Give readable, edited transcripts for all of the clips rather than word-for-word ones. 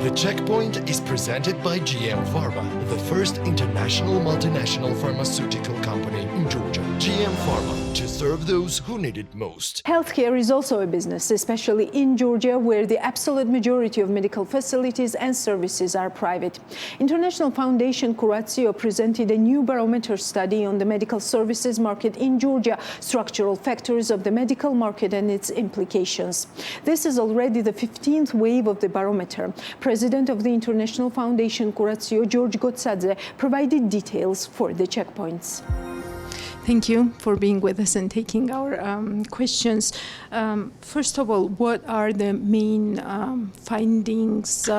The Checkpoint is presented by GM Pharma, the first international multinational pharmaceutical company in Georgia. GM Pharma, to serve those who need it most. Healthcare is also a business, especially in Georgia, where the absolute majority of medical facilities and services are private. International Foundation Curatio presented a new Barometer study on the medical services market in Georgia, structural factors of the medical market and its implications. This is already the 15th wave of the Barometer. President of the International Foundation Curatio, Gotsadze, provided details for the checkpoints. Thank you for being with us and taking our questions. First of all, what are the main findings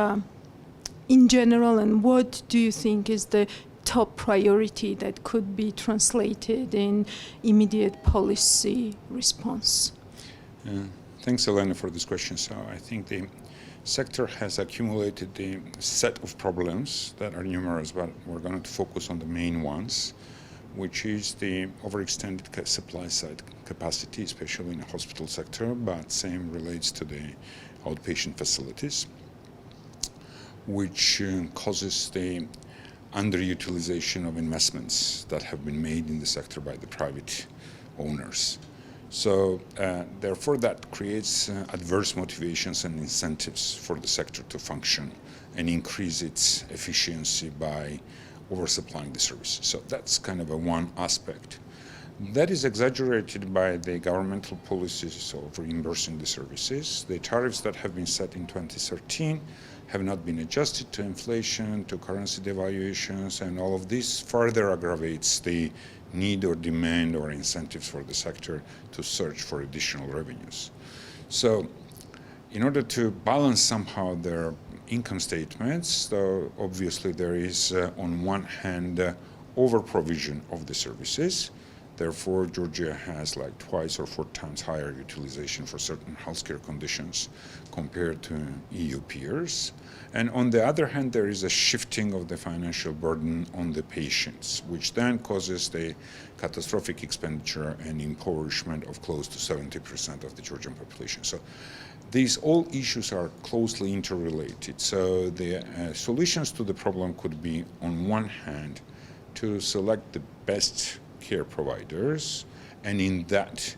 in general, and what do you think is the top priority that could be translated in immediate policy response? Thanks, Elena, for this question. So I think the sector has accumulated a set of problems that are numerous, but we're going to focus on the main ones, which is the overextended supply side capacity, especially in the hospital sector, but same relates to the outpatient facilities, which causes the underutilization of investments that have been made in the sector by the private owners. So therefore that creates adverse motivations and incentives for the sector to function and increase its efficiency by oversupplying the service. So that's kind of a one aspect. That is exaggerated by the governmental policies of reimbursing the services. The tariffs that have been set in 2013 have not been adjusted to inflation, to currency devaluations, and all of this further aggravates the need or demand or incentives for the sector to search for additional revenues. So in order to balance somehow their income statements, so obviously there is on one hand over provision of the services. Therefore, Georgia has like twice or 4 times higher utilization for certain healthcare conditions compared to EU peers. And on the other hand, there is a shifting of the financial burden on the patients, which then causes the catastrophic expenditure and impoverishment of close to 70% of the Georgian population. So these all issues are closely interrelated. So the solutions to the problem could be, on one hand, to select the best care providers, and in that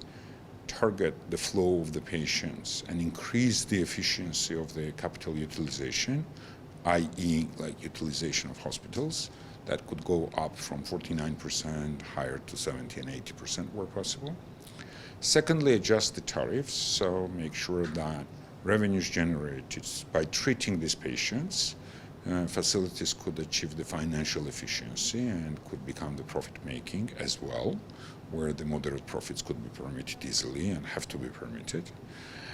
target the flow of the patients and increase the efficiency of the capital utilization, i.e. like utilization of hospitals, that could go up from 49% higher to 70 and 80% where possible. Secondly, adjust the tariffs, so make sure that revenues generated by treating these patients, facilities could achieve the financial efficiency and could become the profit-making as well, where the moderate profits could be permitted easily and have to be permitted.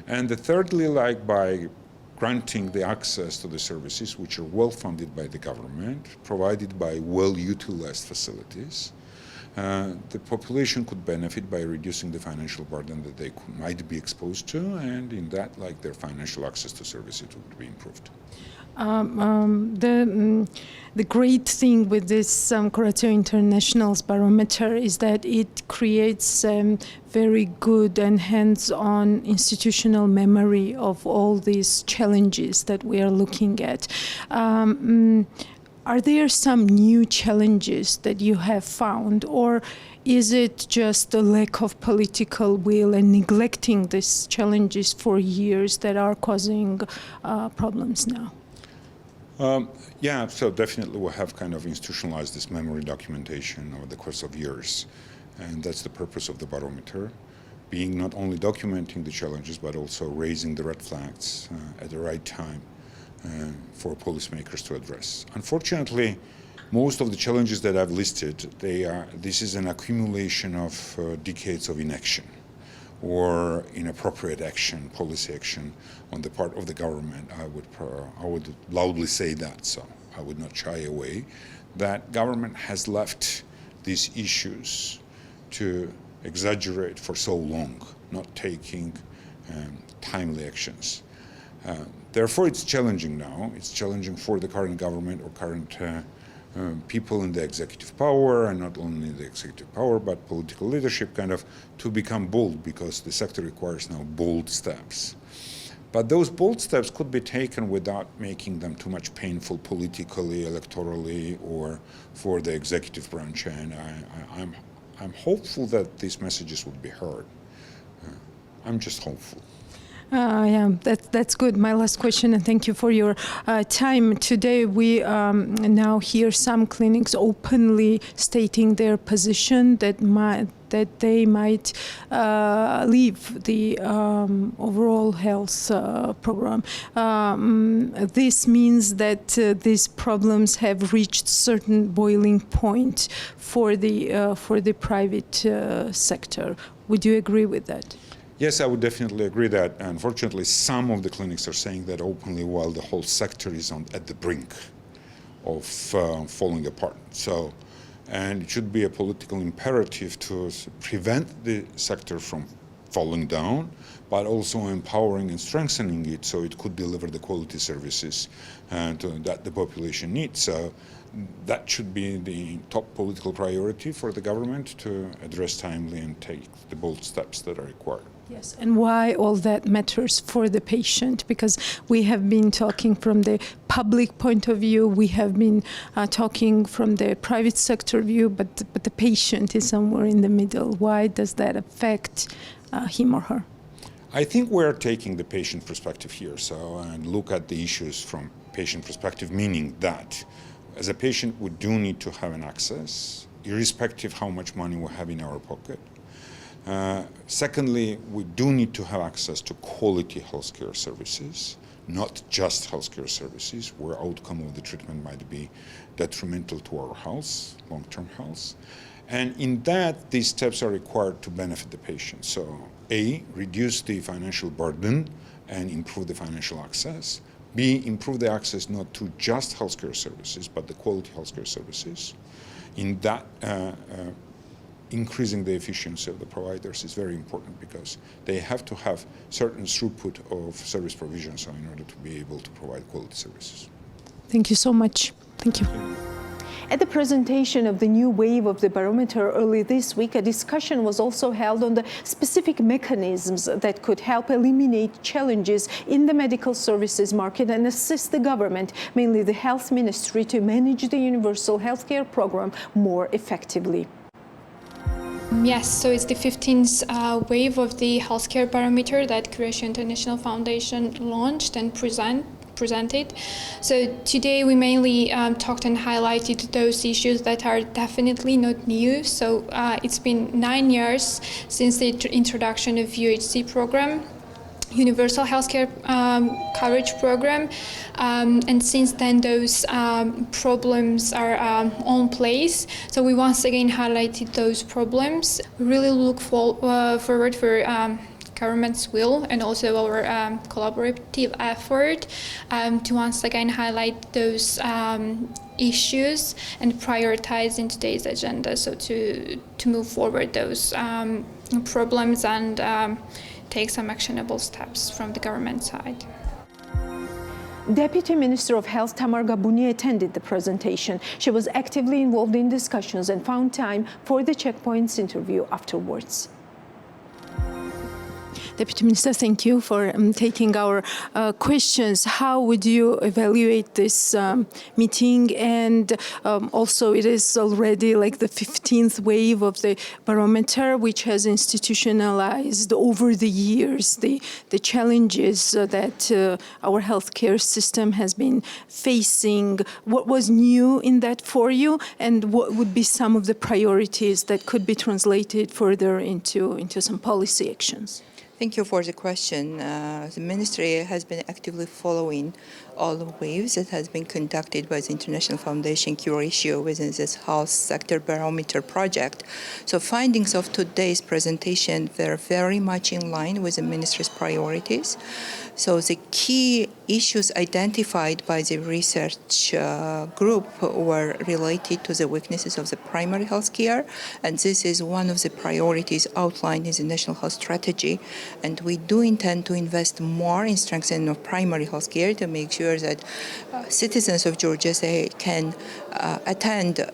And thirdly, like by granting the access to the services which are well-funded by the government, provided by well-utilized facilities, the population could benefit by reducing the financial burden that they might be exposed to, and in that, like their financial access to services would be improved. The great thing with this Curatio International's Barometer is that it creates very good and hands-on institutional memory of all these challenges that we are looking at. Are there some new challenges that you have found, or is it just a lack of political will and neglecting these challenges for years that are causing problems now? Yeah, so definitely we have kind of institutionalized this memory documentation over the course of years. And that's the purpose of the Barometer, being not only documenting the challenges, but also raising the red flags at the right time for policymakers to address. Unfortunately, most of the challenges that I've listed, this is an accumulation of decades of inaction or inappropriate action, policy action on the part of the government. I would loudly say that, so I would not shy away, that government has left these issues to exaggerate for so long, not taking timely actions. Therefore, it's challenging now. It's challenging for the current government or current people in the executive power, and not only the executive power, but political leadership kind of to become bold, because the sector requires now bold steps. But those bold steps could be taken without making them too much painful politically, electorally, or for the executive branch. And I'm hopeful that these messages would be heard. I'm just hopeful. Yeah, that's good. My last question, and thank you for your time. Today, we now hear some clinics openly stating their position that they might leave the overall health program. This means that these problems have reached certain boiling point for the private sector. Would you agree with that? Yes, I would definitely agree that. Unfortunately, some of the clinics are saying that openly, while the whole sector is at the brink of falling apart. So, and it should be a political imperative to prevent the sector from falling down, but also empowering and strengthening it so it could deliver the quality services that the population needs. So that should be the top political priority for the government to address timely and take the bold steps that are required. Yes, and why all that matters for the patient? Because we have been talking from the public point of view, we have been talking from the private sector view, but the patient is somewhere in the middle. Why does that affect him or her? I think we're taking the patient perspective here, and look at the issues from patient perspective, meaning that as a patient, we do need to have an access, irrespective how much money we have in our pocket. Secondly, we do need to have access to quality healthcare services, not just healthcare services, where outcome of the treatment might be detrimental to our health, long-term health. And in that, these steps are required to benefit the patient. So, A, reduce the financial burden and improve the financial access. B, improve the access not to just healthcare services, but the quality healthcare services. In that, increasing the efficiency of the providers is very important because they have to have certain throughput of service provision in order to be able to provide quality services. Thank you so much. Thank you. At the presentation of the new wave of the Barometer early this week, a discussion was also held on the specific mechanisms that could help eliminate challenges in the medical services market and assist the government, mainly the health ministry, to manage the universal healthcare program more effectively. Yes, so it's the 15th wave of the Healthcare Barometer that Curatio International Foundation launched and presented. So today we mainly talked and highlighted those issues that are definitely not new. So it's been 9 years since the introduction of UHC program, Universal Healthcare Coverage Program, and since then those problems are on place. So we once again highlighted those problems. We really look forward for government's will and also our collaborative effort to once again highlight those issues and prioritize in today's agenda. So to move forward those problems and take some actionable steps from the government side. Deputy Minister of Health Tamar Gabunia attended the presentation. She was actively involved in discussions and found time for the Checkpoints interview afterwards. Deputy Minister, thank you for taking our questions. How would you evaluate this meeting? And also, it is already like the 15th wave of the Barometer, which has institutionalized over the years the challenges that our healthcare system has been facing. What was new in that for you? And what would be some of the priorities that could be translated further into some policy actions? Thank you for the question. The Ministry has been actively following all the waves that has been conducted by the International Foundation Curatio within this Health Sector Barometer project. So findings of today's presentation were very much in line with the Ministry's priorities. So the key issues identified by the research group were related to the weaknesses of the primary health care, and this is one of the priorities outlined in the National Health Strategy. And we do intend to invest more in strengthening of primary health care to make sure sure that citizens of Georgia, they can attend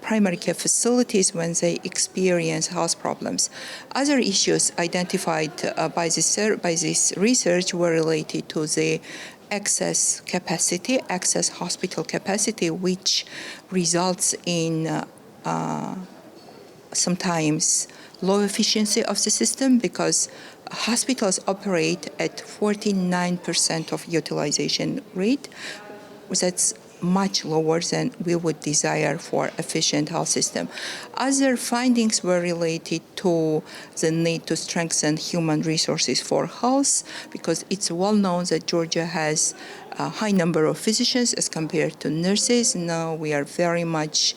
primary care facilities when they experience health problems. Other issues identified by this research were related to the excess hospital capacity, which results in sometimes low efficiency of the system because hospitals operate at 49% of utilization rate. That's much lower than we would desire for efficient health system. Other findings were related to the need to strengthen human resources for health because it's well known that Georgia has a high number of physicians as compared to nurses. Now we are very much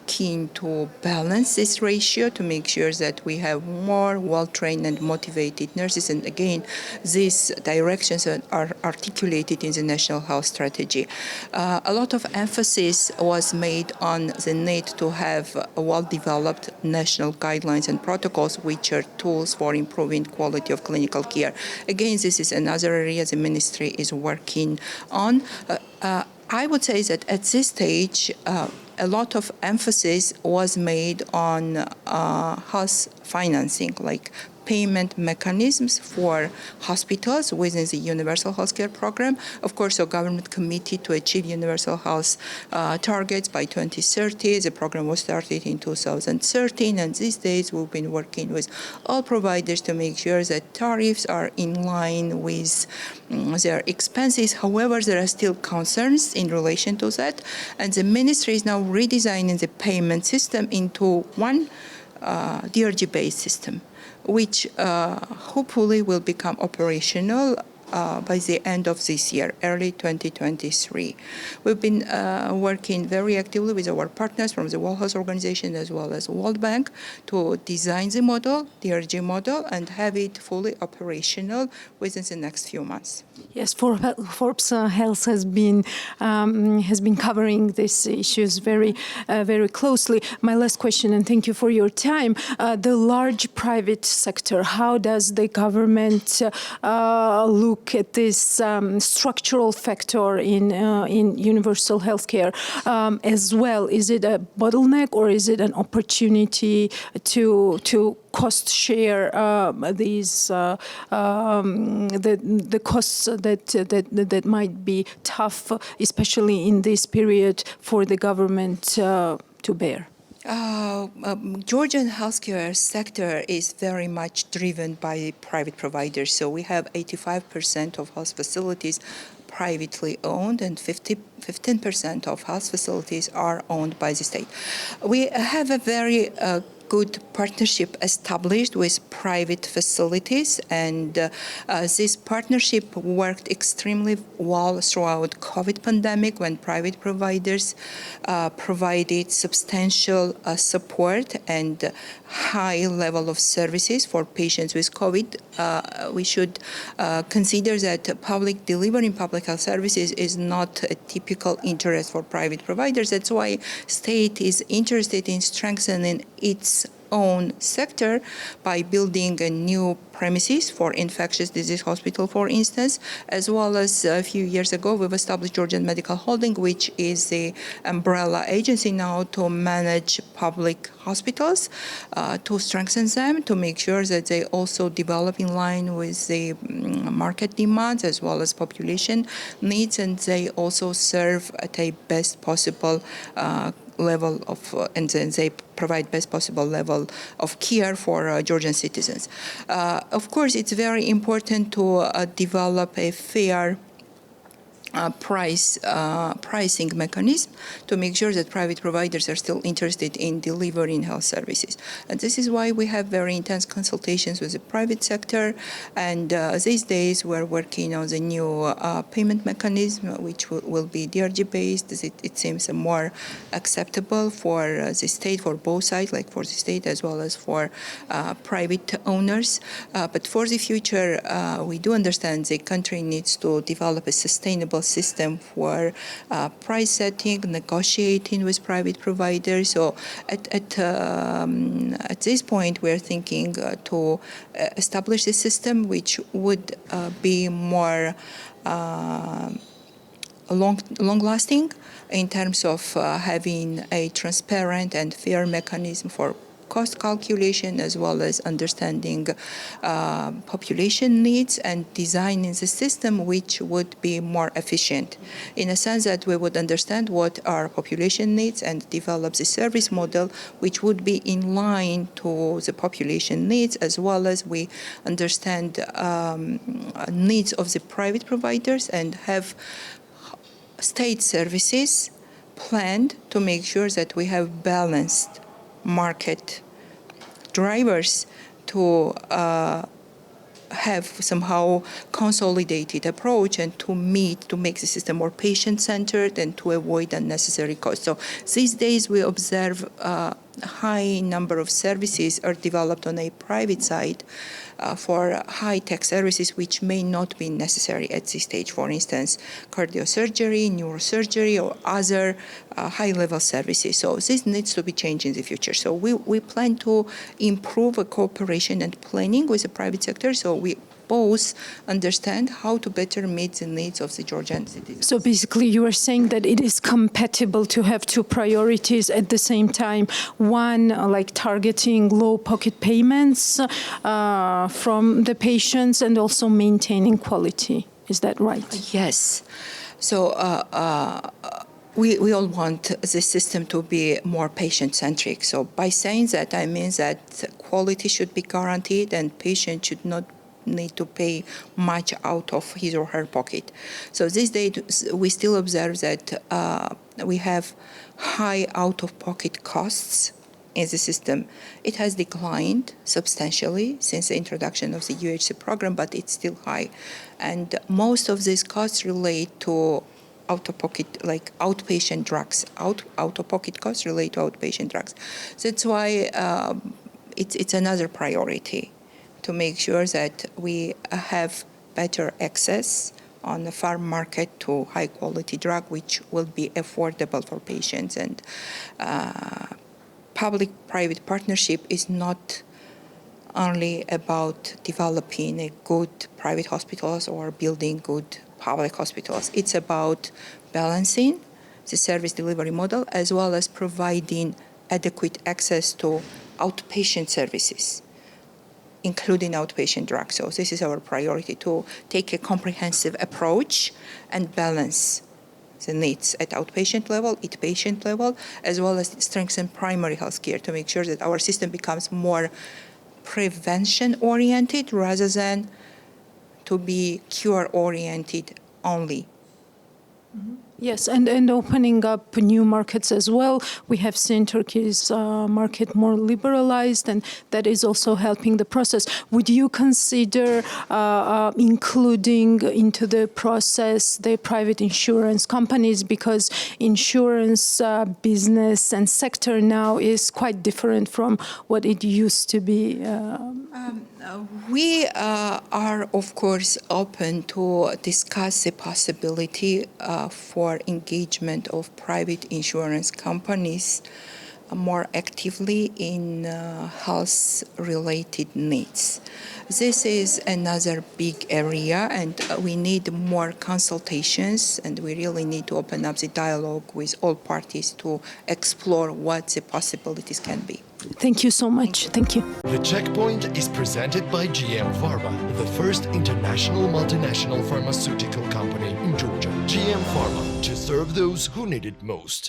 keen to balance this ratio to make sure that we have more well-trained and motivated nurses. And again, these directions are articulated in the National Health Strategy. A lot of emphasis was made on the need to have well-developed national guidelines and protocols, which are tools for improving quality of clinical care. Again, this is another area the ministry is working on. I would say that at this stage, a lot of emphasis was made on health financing, like payment mechanisms for hospitals within the Universal Healthcare Program. Of course, a government committee to achieve universal health targets by 2030. The program was started in 2013, and these days we've been working with all providers to make sure that tariffs are in line with their expenses. However, there are still concerns in relation to that, and the ministry is now redesigning the payment system into one DRG-based system, which hopefully will become operational by the end of this year, early 2023. We've been working very actively with our partners from the World Health Organization as well as World Bank to design the model, DRG model, and have it fully operational within the next few months. Yes, Forbes Health has been covering these issues very closely. My last question, and thank you for your time. The large private sector, how does the government look at this structural factor in universal healthcare as well? Is it a bottleneck or is it an opportunity to cost share these the costs that might be tough, especially in this period, for the government to bear? Georgian healthcare sector is very much driven by private providers. So we have 85% of health facilities privately owned, and 15% of health facilities are owned by the state. We have a very good partnership established with private facilities, and this partnership worked extremely well throughout COVID pandemic when private providers provided substantial support and high level of services for patients with COVID. We should consider that public delivering public health services is not a typical interest for private providers. That's why state is interested in strengthening its own sector by building a new premises for infectious disease hospital, for instance, as well as a few years ago we've established Georgian Medical Holding, which is the umbrella agency now to manage public hospitals, to strengthen them, to make sure that they also develop in line with the market demands as well as population needs, and they also serve at a best possible level of, and then they provide best possible level of care for Georgian citizens. Of course, it's very important to develop a fair pricing mechanism to make sure that private providers are still interested in delivering health services. And this is why we have very intense consultations with the private sector. And these days we're working on the new payment mechanism, which will be DRG-based. It seems more acceptable for the state, for both sides, like for the state as well as for private owners. But for the future, we do understand the country needs to develop a sustainable system for price setting, negotiating with private providers. So at this point, we're thinking to establish a system which would be more long-lasting in terms of having a transparent and fair mechanism for cost calculation, as well as understanding population needs and designing the system which would be more efficient, in a sense that we would understand what our population needs and develop the service model which would be in line to the population needs, as well as we understand needs of the private providers and have state services planned to make sure that we have balanced market drivers to have somehow consolidated approach and to make the system more patient-centered and to avoid unnecessary costs. So these days we observe a high number of services are developed on a private side for high-tech services which may not be necessary at this stage. For instance, cardiosurgery, neurosurgery, or other high-level services. So this needs to be changed in the future. So we plan to improve cooperation and planning with the private sector. So we both understand how to better meet the needs of the Georgian citizens. So basically you are saying that it is compatible to have two priorities at the same time. One, like targeting low pocket payments from the patients and also maintaining quality. Is that right? Yes. So we all want the system to be more patient-centric. So by saying that, I mean that quality should be guaranteed and patient should not need to pay much out of his or her pocket. So these days we still observe that we have high out-of-pocket costs in the system. It has declined substantially since the introduction of the UHC program, but it's still high. And most of these costs relate to out-of-pocket, like outpatient drugs. Out-of-pocket costs relate to outpatient drugs. So that's why it's another priority to make sure that we have better access on the farm market to high-quality drug, which will be affordable for patients. And public-private partnership is not only about developing a good private hospitals or building good public hospitals. It's about balancing the service delivery model as well as providing adequate access to outpatient services, including outpatient drugs. So this is our priority, to take a comprehensive approach and balance the needs at outpatient level, inpatient level, as well as strengthen primary health care to make sure that our system becomes more prevention-oriented rather than to be cure-oriented only. Mm-hmm. Yes, and opening up new markets as well. We have seen Turkey's market more liberalized, and that is also helping the process. Would you consider including into the process the private insurance companies, because insurance business and sector now is quite different from what it used to be? We are, of course, open to discuss the possibility for engagement of private insurance companies more actively in health-related needs. This is another big area, and we need more consultations, and we really need to open up the dialogue with all parties to explore what the possibilities can be. Thank you so much. Thank you. The Checkpoint is presented by GM Pharma, the first international multinational pharmaceutical company in Georgia. GM Pharma, to serve those who need it most.